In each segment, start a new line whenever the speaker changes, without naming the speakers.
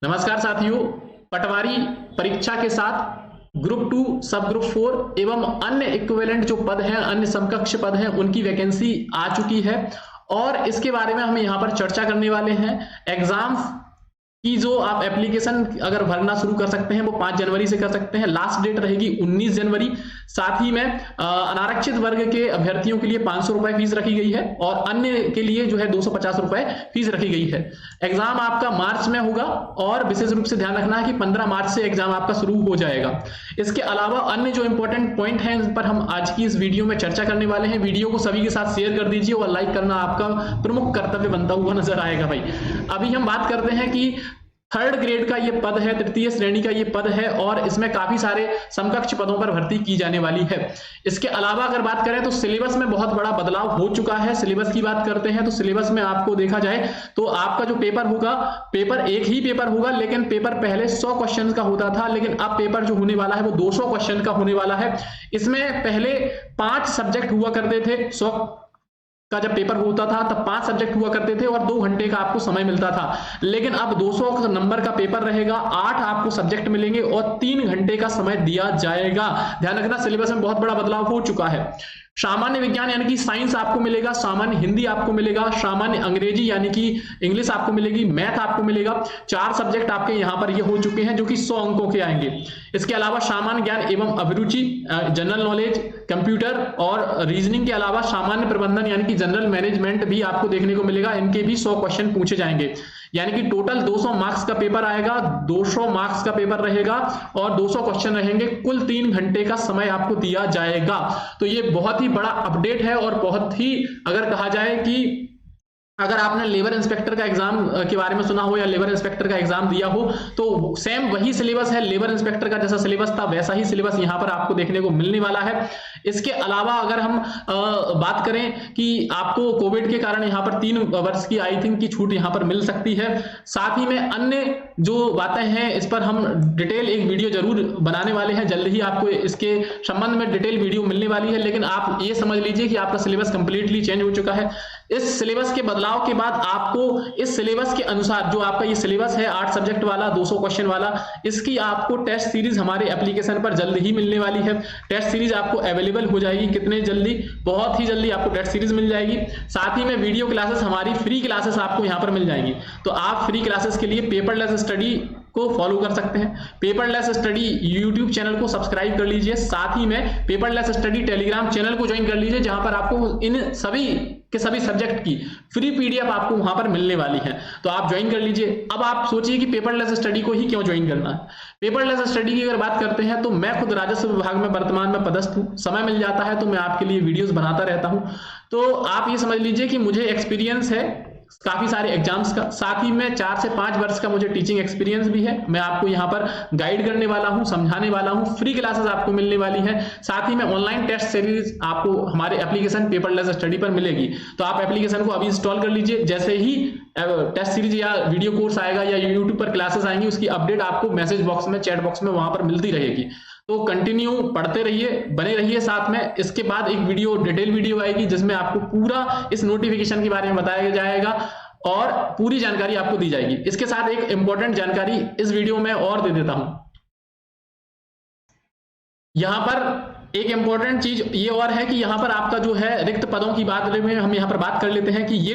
नमस्कार साथियों, पटवारी परीक्षा के साथ ग्रुप 2 सब ग्रुप 4 एवं अन्य इक्विवेलेंट जो पद हैं, अन्य समकक्ष पद हैं, उनकी वैकेंसी आ चुकी है और इसके बारे में हम यहां पर चर्चा करने वाले हैं। एग्जाम्स की जो आप एप्लीकेशन अगर भरना शुरू कर सकते हैं वो 5 जनवरी से कर सकते हैं। लास्ट डेट रहेगी 19 जनवरी। साथ ही में अनारक्षित वर्ग के अभ्यर्थियों के लिए 500 रुपए फीस रखी गई है और अन्य के लिए जो है 250 रुपए फीस रखी गई है। एग्जाम आपका मार्च में होगा और विशेष रूप से ध्यान रखना है कि 15 मार्च से एग्जाम आपका शुरू हो जाएगा। इसके अलावा अन्य जो इंपॉर्टेंट पॉइंट हैं इन पर हम आज की इस वीडियो में चर्चा करने वाले हैं। वीडियो को सभी के साथ शेयर कर दीजिए और लाइक करना आपका प्रमुख कर्तव्य बनता हुआ नजर आएगा भाई। अभी हम बात करते हैं कि 3rd ग्रेड का ये पद है, तृतीय श्रेणी का ये पद है और इसमें काफी सारे समकक्ष पदों पर भर्ती की जाने वाली है। इसके अलावा अगर बात करें तो सिलेबस में बहुत बड़ा बदलाव हो चुका है। सिलेबस की बात करते हैं तो सिलेबस में आपको देखा जाए तो आपका जो पेपर होगा, पेपर एक ही पेपर होगा, लेकिन पेपर पहले 100 क्वेश्चन का होता था, लेकिन अब पेपर जो होने वाला है वो 200 क्वेश्चन का होने वाला है। इसमें पहले 5 सब्जेक्ट हुआ करते थे। 100 का जब पेपर होता था तब 5 सब्जेक्ट हुआ करते थे और 2 घंटे का आपको समय मिलता था, लेकिन अब 200 नंबर का पेपर रहेगा, 8 आपको सब्जेक्ट मिलेंगे और 3 घंटे का समय दिया जाएगा। ध्यान रखना, सिलेबस में बहुत बड़ा बदलाव हो चुका है। सामान्य विज्ञान यानी कि साइंस आपको मिलेगा, सामान्य हिंदी आपको मिलेगा, सामान्य अंग्रेजी यानी कि इंग्लिश आपको मिलेगी, मैथ आपको मिलेगा। 4 सब्जेक्ट आपके यहां पर ये हो चुके हैं जो कि 100 अंकों के आएंगे। इसके अलावा सामान्य ज्ञान एवं अभिरुचि, जनरल नॉलेज, कंप्यूटर और रीजनिंग के अलावा सामान्य प्रबंधन यानी कि जनरल मैनेजमेंट भी आपको देखने को मिलेगा। इनके भी 100 क्वेश्चन पूछे जाएंगे, यानी कि टोटल 200 मार्क्स का पेपर आएगा, 200 मार्क्स का पेपर रहेगा और 200 क्वेश्चन रहेंगे। कुल 3 घंटे का समय आपको दिया जाएगा। तो ये बहुत ही बड़ा अपडेट है और बहुत ही, अगर कहा जाए कि अगर आपने लेबर इंस्पेक्टर का एग्जाम के बारे में सुना हो या लेबर इंस्पेक्टर का एग्जाम दिया हो तो सेम वही सिलेबस है। लेबर इंस्पेक्टर का जैसा सिलेबस था वैसा ही सिलेबस यहां पर आपको देखने को मिलने वाला है। इसके अलावा अगर हम बात करें कि आपको कोविड के कारण यहां पर 3 वर्ष की आई थिंक की छूट यहां पर मिल सकती है। साथ ही में अन्य जो बातें हैं इस पर हम डिटेल एक वीडियो जरूर बनाने वाले हैं। जल्द ही आपको इसके संबंध में डिटेल वीडियो मिलने वाली है, लेकिन आप ये समझ लीजिए कि आपका सिलेबस कंप्लीटली चेंज हो चुका है। इस सिलेबस के बदलाव के बाद आपको इस सिलेबस के अनुसार जो आपका ये सिलेबस है 8 सब्जेक्ट वाला, 200 क्वेश्चन वाला, इसकी आपको टेस्ट सीरीज हमारे एप्लीकेशन पर जल्द ही मिलने वाली है। टेस्ट सीरीज आपको अवेलेबल हो जाएगी। कितने जल्दी? बहुत ही जल्दी आपको टेस्ट सीरीज मिल जाएगी। साथ ही में वीडियो क्लासेस, हमारी फ्री क्लासेस आपको यहां पर मिल जाएंगी। तो आप फ्री क्लासेस के लिए पेपरलेस स्टडी को फॉलो कर सकते हैं। पेपरलेस स्टडी यूट्यूब चैनल को सब्सक्राइब कर लीजिए। साथ ही में पेपरलेस स्टडी टेलीग्राम चैनल को ज्वाइन कर लीजिए, जहां पर आपको इन सभी के सभी सब्जेक्ट की फ्री पीडीएफ आपको वहां पर मिलने वाली है। तो आप ज्वाइन कर लीजिए। अब आप सोचिए कि पेपरलेस स्टडी को ही क्यों ज्वाइन करना है। पेपरलेस स्टडी की अगर बात करते हैं तो मैं खुद राजस्व विभाग में वर्तमान में पदस्थ हूं। समय मिल जाता है तो मैं आपके लिए वीडियोस बनाता रहता हूं। तो आप ये समझ लीजिए कि मुझे एक्सपीरियंस है काफी सारे एग्जाम्स का। साथ ही में 4 से 5 वर्ष का मुझे टीचिंग एक्सपीरियंस भी है। मैं आपको यहाँ पर गाइड करने वाला हूँ, समझाने वाला हूँ। फ्री क्लासेस आपको मिलने वाली है। साथ ही में ऑनलाइन टेस्ट सीरीज आपको हमारे एप्लीकेशन पेपरलेस स्टडी पर मिलेगी। तो आप एप्लीकेशन को अभी इंस्टॉल कर लीजिए। जैसे ही टेस्ट सीरीज या वीडियो कोर्स आएगा या यूट्यूब पर क्लासेस आएंगी, उसकी अपडेट आपको मैसेज बॉक्स में, चैट बॉक्स में वहां पर मिलती रहेगी। तो कंटिन्यू पढ़ते रहिए, बने रहिए साथ में। इसके बाद एक वीडियो, डिटेल वीडियो आएगी जिसमें आपको पूरा इस नोटिफिकेशन के बारे में बताया जाएगा और पूरी जानकारी आपको दी जाएगी। इसके साथ एक इंपॉर्टेंट जानकारी इस वीडियो में और दे देता हूं। यहां पर एक इंपॉर्टेंट चीज ये और है कि यहां पर आपका जो है रिक्त पदों की बात में हम यहां पर बात कर लेते हैं कि ये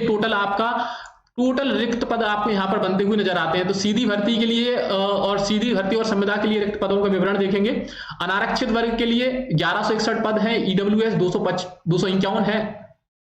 टोटल रिक्त पद आपको यहां पर बनते हुए नजर आते हैं। तो सीधी भर्ती के लिए और सीधी भर्ती और संविदा के लिए रिक्त पदों का विवरण देखेंगे। अनारक्षित वर्ग के लिए 1161 पद हैं, ईडब्ल्यूएस 251 है,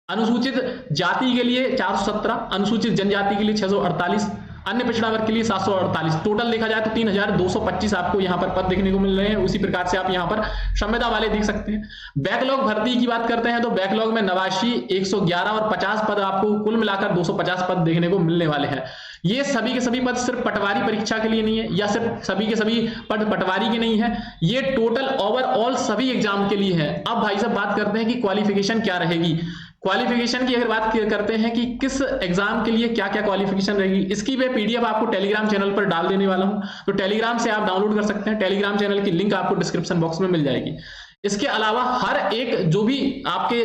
अनुसूचित जाति के लिए 417, अनुसूचित जनजाति के लिए 648, अन्य पिछड़ा वर्ग के लिए 748। टोटल देखा जाए तो 3225 आपको यहां पर पद देखने को मिल रहे हैं। उसी प्रकार से आप यहां पर संविदा वाले देख सकते हैं। बैकलॉग भर्ती की बात करते हैं तो बैकलॉग में 89, 111 और 50 पद आपको कुल मिलाकर 250 पद देखने को मिलने वाले हैं। ये सभी के सभी पद सिर्फ पटवारी परीक्षा के लिए नहीं है, या सिर्फ सभी के सभी पद पटवारी के नहीं है, ये टोटल ओवरऑल सभी एग्जाम के लिए है। अब भाई साहब बात करते हैं कि क्वालिफिकेशन क्या रहेगी। क्वालिफिकेशन की अगर बात करते हैं कि किस एग्जाम के लिए क्या क्या क्वालिफिकेशन रहेगी, इसकी मैं पीडीएफ आपको टेलीग्राम चैनल पर डाल देने वाला हूं। तो टेलीग्राम से आप डाउनलोड कर सकते हैं। टेलीग्राम चैनल की लिंक आपको डिस्क्रिप्शन बॉक्स में मिल जाएगी। इसके अलावा हर एक जो भी आपके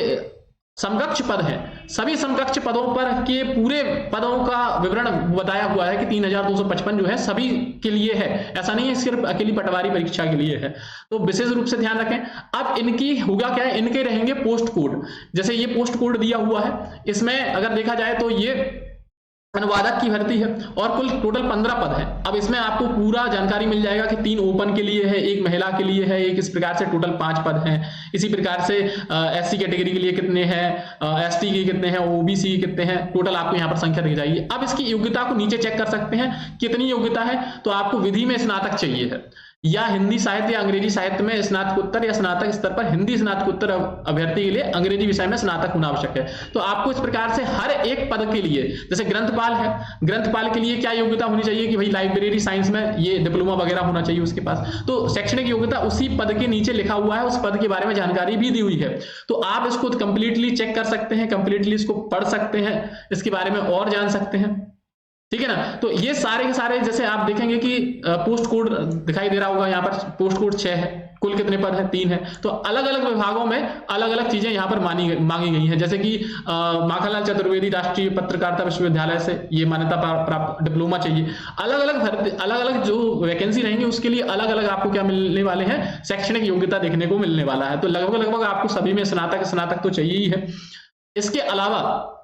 समकक्ष पद हैं, सभी समकक्ष पदों पर के पूरे पदों का विवरण बताया हुआ है कि 3255 जो है सभी के लिए है, ऐसा नहीं है सिर्फ अकेली पटवारी परीक्षा के लिए है। तो विशेष रूप से ध्यान रखें। अब इनकी होगा क्या है, इनके रहेंगे पोस्ट कोड। जैसे ये पोस्ट कोड दिया हुआ है, इसमें अगर देखा जाए तो ये अनुवादक की भर्ती है और कुल टोटल 15 पद है। अब इसमें आपको पूरा जानकारी मिल जाएगा कि 3 ओपन के लिए है, 1 महिला के लिए है, एक इस प्रकार से टोटल 5 पद हैं। इसी प्रकार से एससी कैटेगरी के लिए कितने हैं, एसटी के कितने हैं, ओबीसी के कितने हैं, टोटल आपको यहाँ पर संख्या दी जाएगी। अब इसकी योग्यता को नीचे चेक कर सकते हैं कितनी योग्यता है, तो आपको विधि में स्नातक चाहिए है या हिंदी साहित्य या अंग्रेजी साहित्य में स्नातकोत्तर या स्नातक स्तर पर हिंदी स्नातकोत्तर अभ्यर्थी के लिए अंग्रेजी विषय में स्नातक होना आवश्यक है। तो आपको इस प्रकार से हर एक पद के लिए, जैसे ग्रंथपाल है, ग्रंथपाल के लिए क्या योग्यता होनी चाहिए कि भाई लाइब्रेरी साइंस में ये डिप्लोमा वगैरह होना चाहिए उसके पास। तो शैक्षणिक योग्यता उसी पद के नीचे लिखा हुआ है, उस पद के बारे में जानकारी भी दी हुई है। तो आप इसको कंप्लीटली चेक कर सकते हैं, कंप्लीटली इसको पढ़ सकते हैं, इसके बारे में और जान सकते हैं, ठीक है ना। तो ये सारे के सारे, जैसे आप देखेंगे कि पोस्ट कोड दिखाई दे रहा होगा, यहाँ पर पोस्ट कोड 6 है, कुल कितने पद है 3 है। तो अलग अलग विभागों में अलग अलग चीजें यहाँ पर मांगी गई हैं। जैसे कि माखनलाल चतुर्वेदी राष्ट्रीय पत्रकारिता विश्वविद्यालय से ये मान्यता प्राप्त डिप्लोमा चाहिए। अलग अलग जो वैकेंसी रहेंगी उसके लिए अलग अलग आपको क्या मिलने वाले हैं, शैक्षणिक योग्यता देखने को मिलने वाला है। तो लगभग आपको सभी में स्नातक तो चाहिए ही है। इसके अलावा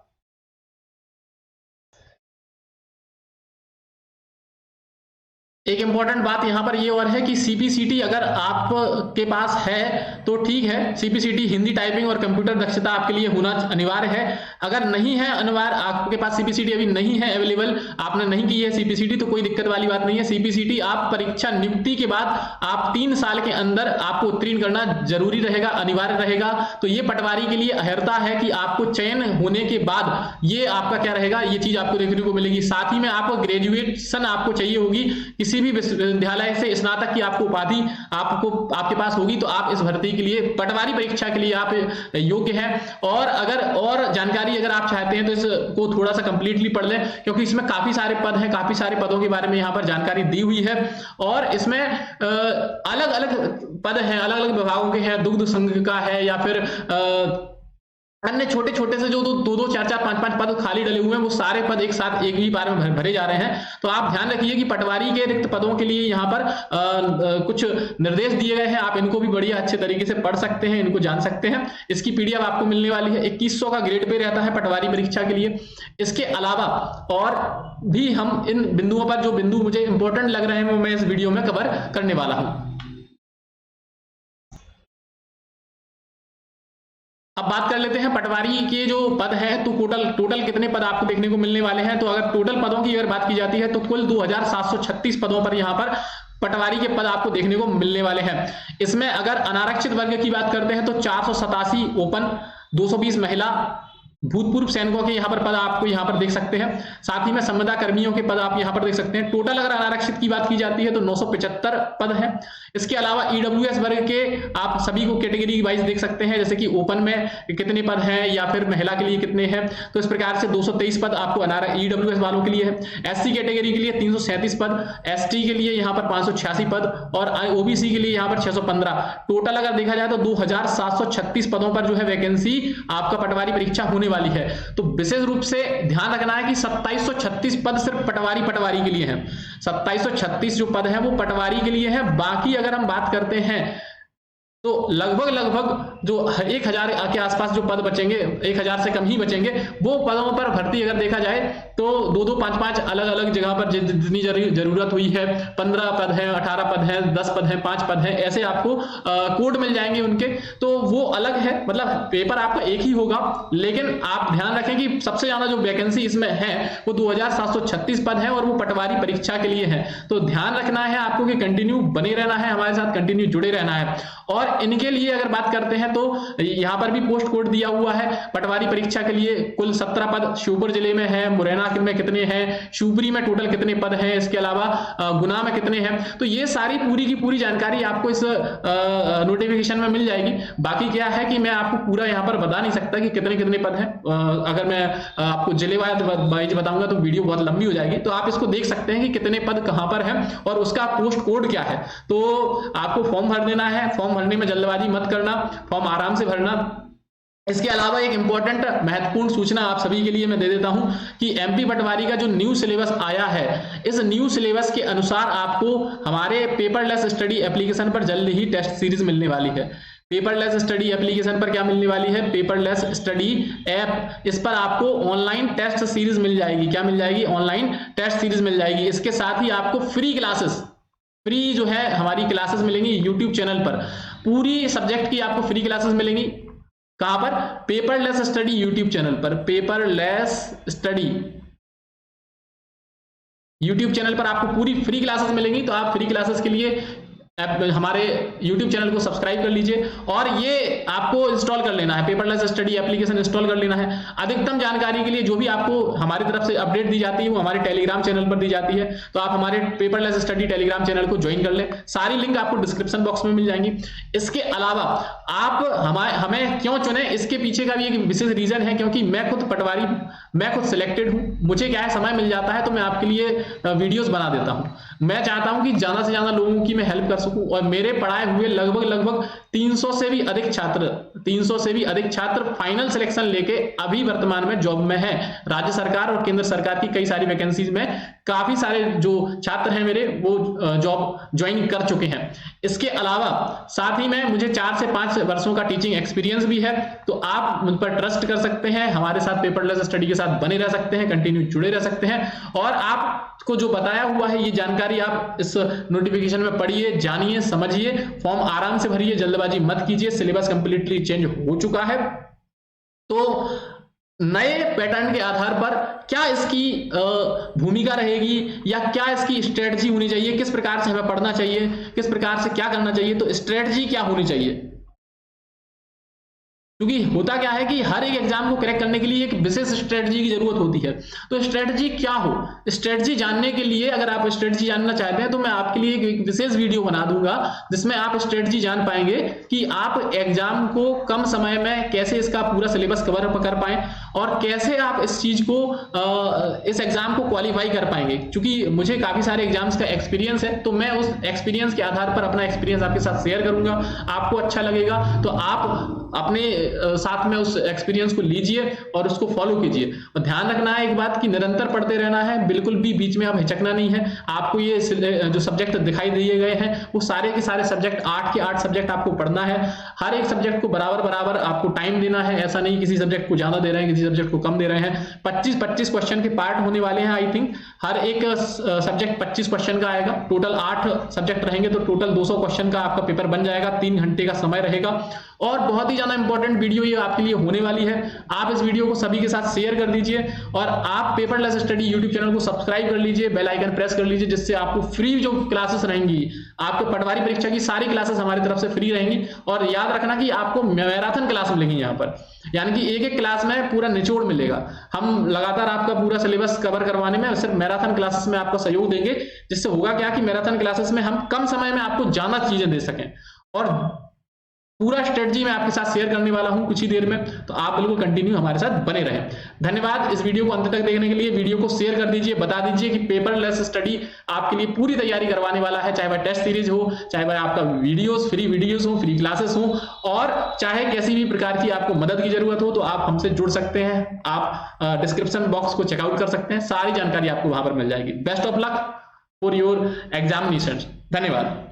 एक इंपॉर्टेंट बात यहां पर ये और है कि सीपीसीटी अगर आपके पास है तो ठीक है, सीपीसीटी हिंदी टाइपिंग और कंप्यूटर दक्षता आपके लिए होना अनिवार्य है। अगर नहीं है अनिवार्य, आपके पास सीपीसीटी अभी नहीं है अवेलेबल, आपने नहीं की है सीपीसीटी, तो कोई दिक्कत वाली बात नहीं है। सीपीसीटी आप परीक्षा नियुक्ति के बाद आप 3 साल के अंदर आपको उत्तीर्ण करना जरूरी रहेगा, अनिवार्य रहेगा। तो ये पटवारी के लिए अहर्ता है कि आपको चयन होने के बाद ये आपका क्या रहेगा, ये चीज आपको देखने को मिलेगी। साथ ही में आपको ग्रेजुएशन आपको चाहिए होगी, किसी भी विश्वविद्यालय से स्नातक की आपको उपाधि आपके पास होगी, तो आप इस भर्ती के लिए, पटवारी परीक्षा के लिए आप योग्य हैं। और अगर और जानकारी अगर आप चाहते हैं तो इसको थोड़ा सा कंप्लीटली पढ़ लें, क्योंकि इसमें काफी सारे पद हैं, काफी सारे पदों के बारे में यहाँ पर जानकारी दी हुई है। और इसमें अलग अलग पद हैं, अलग अलग विभागों के हैं, दुग्ध संघ का है या फिर अन्य छोटे छोटे से जो 2-2, 4-4, 5-5 पद खाली डले हुए हैं, वो सारे पद एक साथ एक ही बार में भरे जा रहे हैं। तो आप ध्यान रखिए कि पटवारी के रिक्त पदों के लिए यहाँ पर कुछ निर्देश दिए गए हैं, आप इनको भी बढ़िया अच्छे तरीके से पढ़ सकते हैं, इनको जान सकते हैं। इसकी पीडीएफ आपको मिलने वाली है, 2100 का ग्रेड पे रहता है पटवारी परीक्षा के लिए। इसके अलावा और भी हम इन बिंदुओं पर, जो बिंदु मुझे इंपॉर्टेंट लग रहे हैं, वो मैं इस वीडियो में कवर करने वाला हूं। अब बात कर लेते हैं पटवारी के जो पद है, तो टोटल कितने पद आपको देखने को मिलने वाले हैं। तो अगर टोटल पदों की अगर बात की जाती है तो कुल 2736 पदों पर यहाँ पर पटवारी के पद आपको देखने को मिलने वाले हैं। इसमें अगर अनारक्षित वर्ग की बात करते हैं तो 487 ओपन, 220 महिला, भूतपूर्व सैनिकों के यहाँ पर पद आपको यहाँ पर देख सकते हैं। साथ ही में संविदा कर्मियों के पद आप यहाँ पर देख सकते हैं। टोटल अगर अनारक्षित की बात की जाती है तो 975 पद हैं। इसके अलावा ईडब्ल्यूएस वर्ग के आप सभी को कैटेगरी वाइज देख सकते हैं, जैसे कि ओपन में कितने पद हैं या फिर महिला के लिए कितने हैं। तो इस प्रकार से 223 पद आपको ईडब्ल्यूएस वालों के लिए है। एससी कैटेगरी के लिए 337 पद, एसटी के लिए यहाँ पर 586 पद और ओबीसी के लिए यहाँ पर 615। टोटल अगर देखा जाए तो 2736 पदों पर जो है वैकेंसी आपका पटवारी परीक्षा होने वाली है। तो विशेष रूप से ध्यान रखना है कि 2736 पद सिर्फ पटवारी के लिए हैं। 2736 जो पद है वो पटवारी के लिए है। बाकी अगर हम बात करते हैं तो लगभग जो 1000 के आसपास जो पद बचेंगे, 1000 से कम ही बचेंगे, वो पदों पर भर्ती अगर देखा जाए तो 2-2, 5-5 अलग अलग जगह पर जितनी जरूरत हुई है, 15 पद हैं, 18 पद हैं, 10 पद हैं, 5 पद हैं, ऐसे आपको कोड मिल जाएंगे उनके। तो वो अलग है, मतलब पेपर आपका एक ही होगा, लेकिन आप ध्यान रखें कि सबसे ज्यादा जो वैकेंसी इसमें है वो 2736 पद है और वो पटवारी परीक्षा के लिए है। तो ध्यान रखना है आपको कि कंटिन्यू बने रहना है, हमारे साथ कंटिन्यू जुड़े रहना है। और इनके लिए अगर बात करते हैं तो यहां पर भी पोस्ट कोड दिया हुआ है। पटवारी परीक्षा के लिए कुल 17 पद श्योपुर जिले में है, मुरैना में कितने हैं, शिवपुरी में टोटल कितने पद हैं, इसके अलावा गुना में कितने हैं। तो ये सारी पूरी की पूरी जानकारी आपको इस नोटिफिकेशन में मिल जाएगी। बाकी क्या है कि मैं आपको पूरा यहां पर बता नहीं सकता कि कितने कितने पद हैं। अगर मैं आपको जिले वाइज बताऊंगा तो वीडियो बहुत लंबी हो जाएगी। तो आप इसको देख सकते हैं कि कितने पद कहां पर हैं और उसका पोस्ट कोड क्या है। तो आपको फॉर्म भर देना है। फॉर्म भरने में जल्दबाजी मत करना, फॉर्म आराम से भरना। इसके अलावा एक इंपॉर्टेंट महत्वपूर्ण सूचना आप सभी के लिए मैं दे देता हूं कि एमपी पटवारी का जो न्यू सिलेबस आया है, इस न्यू सिलेबस के अनुसार आपको हमारे पेपरलेस स्टडी एप्लीकेशन पर जल्द ही टेस्ट सीरीज मिलने वाली है। पेपरलेस स्टडी एप्लीकेशन पर क्या मिलने वाली है? Paperless study app. इस पर आपको ऑनलाइन टेस्ट सीरीज मिल जाएगी। क्या मिल जाएगी? ऑनलाइन टेस्ट सीरीज मिल जाएगी। इसके साथ ही आपको फ्री क्लासेस, फ्री जो है हमारी क्लासेस मिलेंगी यूट्यूब चैनल पर। पूरी सब्जेक्ट की आपको फ्री क्लासेस मिलेंगी। कहां पर? पेपरलेस स्टडी यूट्यूब चैनल पर। पेपरलेस स्टडी यूट्यूब चैनल पर आपको पूरी फ्री क्लासेस मिलेंगी। तो आप फ्री क्लासेस के लिए हमारे YouTube चैनल को सब्सक्राइब कर लीजिए और ये आपको इंस्टॉल कर लेना है, पेपरलेस स्टडी एप्लीकेशन इंस्टॉल कर लेना है। अधिकतम जानकारी के लिए जो भी आपको हमारी तरफ से अपडेट दी जाती है वो हमारे टेलीग्राम चैनल पर दी जाती है। तो आप हमारे पेपरलेस स्टडी टेलीग्राम चैनल को ज्वाइन कर लें। सारी लिंक आपको डिस्क्रिप्शन बॉक्स में मिल जाएंगी। इसके अलावा आप हमें क्यों चुने, इसके पीछे का भी एक विशेष रीजन है, क्योंकि मैं खुद पटवारी, मैं खुद सिलेक्टेड हूं। मुझे क्या है, समय मिल जाता है तो मैं आपके लिए वीडियोस बना देता हूं। मैं चाहता हूं कि ज्यादा से ज्यादा लोगों की मैं हेल्प कर सकूं और मेरे पढ़ाए हुए लगभग 300 से भी अधिक छात्र फाइनल सिलेक्शन लेके अभी वर्तमान में जॉब में हैं। राज्य सरकार और केंद्र सरकार की कई सारी वैकेंसीज में काफी सारे जो छात्र हैं मेरे वो जॉब ज्वाइन कर चुके हैं। इसके अलावा साथ ही में मुझे 4 से 5 वर्षों का टीचिंग एक्सपीरियंस भी है। तो आप मुझ पर ट्रस्ट कर सकते हैं, हमारे साथ पेपरलेस स्टडी के साथ बने रह सकते हैं, कंटिन्यू जुड़े रह सकते हैं। और आपको जो बताया हुआ है ये जानकारी आप इस नोटिफिकेशन में पढ़िए, जानिए, समझिए, फॉर्म आराम से भरिए, जल्दबाजी मत कीजिए। सिलेबस कंप्लीटली चेंज हो चुका है। तो नए पैटर्न के आधार पर क्या इसकी भूमिका रहेगी या क्या इसकी स्ट्रेटजी होनी चाहिए, किस प्रकार से हमें पढ़ना चाहिए, किस प्रकार से क्या करना चाहिए, तो स्ट्रेटजी क्या होनी चाहिए। क्योंकि होता क्या है कि हर एक एग्जाम को क्रैक करने के लिए एक विशेष स्ट्रेटजी की जरूरत होती है। तो स्ट्रेटजी क्या हो, स्ट्रेटजी जानने के लिए अगर आप स्ट्रेटजी जानना चाहते हैं तो मैं आपके लिए एक विशेष वीडियो बना दूंगा जिसमें आप स्ट्रेटजी जान पाएंगे कि आप एग्जाम को कम समय में कैसे इसका पूरा सिलेबस कवर कर पाए और कैसे आप इस चीज को इस एग्जाम को क्वालिफाई कर पाएंगे। क्योंकि मुझे काफी सारे एग्जाम्स का एक्सपीरियंस है, तो मैं उस एक्सपीरियंस के आधार पर अपना एक्सपीरियंस आपके साथ शेयर करूंगा। आपको अच्छा लगेगा तो आप अपने साथ में उस एक्सपीरियंस को लीजिए और उसको फॉलो कीजिए। और ध्यान रखना है एक बात कि निरंतर पढ़ते रहना है, बिल्कुल भी बीच में आप हिचकना नहीं है। आपको ये जो सब्जेक्ट दिखाई दिए गए हैं वो सारे के सारे सब्जेक्ट 8 के 8 सब्जेक्ट आपको पढ़ना है। हर एक सब्जेक्ट को बराबर आपको टाइम देना है। ऐसा नहीं किसी सब्जेक्ट को ज्यादा दे रहे हैं, किसी सब्जेक्ट को कम दे रहे हैं। 25 क्वेश्चन के पार्ट होने वाले हैं। आई थिंक हर एक सब्जेक्ट 25 क्वेश्चन का आएगा। टोटल 8 सब्जेक्ट रहेंगे तो टोटल 200 क्वेश्चन का आपका पेपर बन जाएगा। 3 घंटे का समय रहेगा और बहुत ही ज्यादा इंपॉर्टेंट वीडियो ये आपके लिए होने वाली है। आप इस वीडियो को सभी के साथ शेयर कर दीजिए और आप पेपरलेस स्टडी यूट्यूब चैनल को सब्सक्राइब कर लीजिए, बेल आइकन प्रेस कर लीजिए, जिससे आपको फ्री जो क्लासेस रहेंगी, आपके पटवारी परीक्षा की सारी क्लासेस हमारी तरफ से फ्री रहेंगी। और याद रखना कि आपको मैराथन क्लास मिलेंगी यहाँ पर, यानी कि एक क्लास में पूरा निचोड़ मिलेगा। हम लगातार आपका पूरा सिलेबस कवर करवाने में सिर्फ मैराथन क्लासेस में आपका सहयोग देंगे, जिससे होगा क्या कि मैराथन क्लासेस में हम कम समय में आपको ज्यादा चीजें दे सकें। और पूरा स्ट्रेटजी मैं आपके साथ शेयर करने वाला हूं कुछ ही देर में, तो आप बिल्कुल कंटिन्यू हमारे साथ बने रहें। धन्यवाद इस वीडियो को अंत तक देखने के लिए। वीडियो को शेयर कर दीजिए, बता दीजिए कि पेपरलेस स्टडी आपके लिए पूरी तैयारी करवाने वाला है, चाहे वह टेस्ट सीरीज हो, चाहे वह आपका वीडियोस, फ्री वीडियोस हो, फ्री क्लासेस हो, और चाहे किसी भी प्रकार की आपको मदद की जरूरत हो तो आप हमसे जुड़ सकते हैं। आप डिस्क्रिप्शन बॉक्स को चेकआउट कर सकते हैं, सारी जानकारी आपको वहां पर मिल जाएगी। Best of luck for your examinations. धन्यवाद।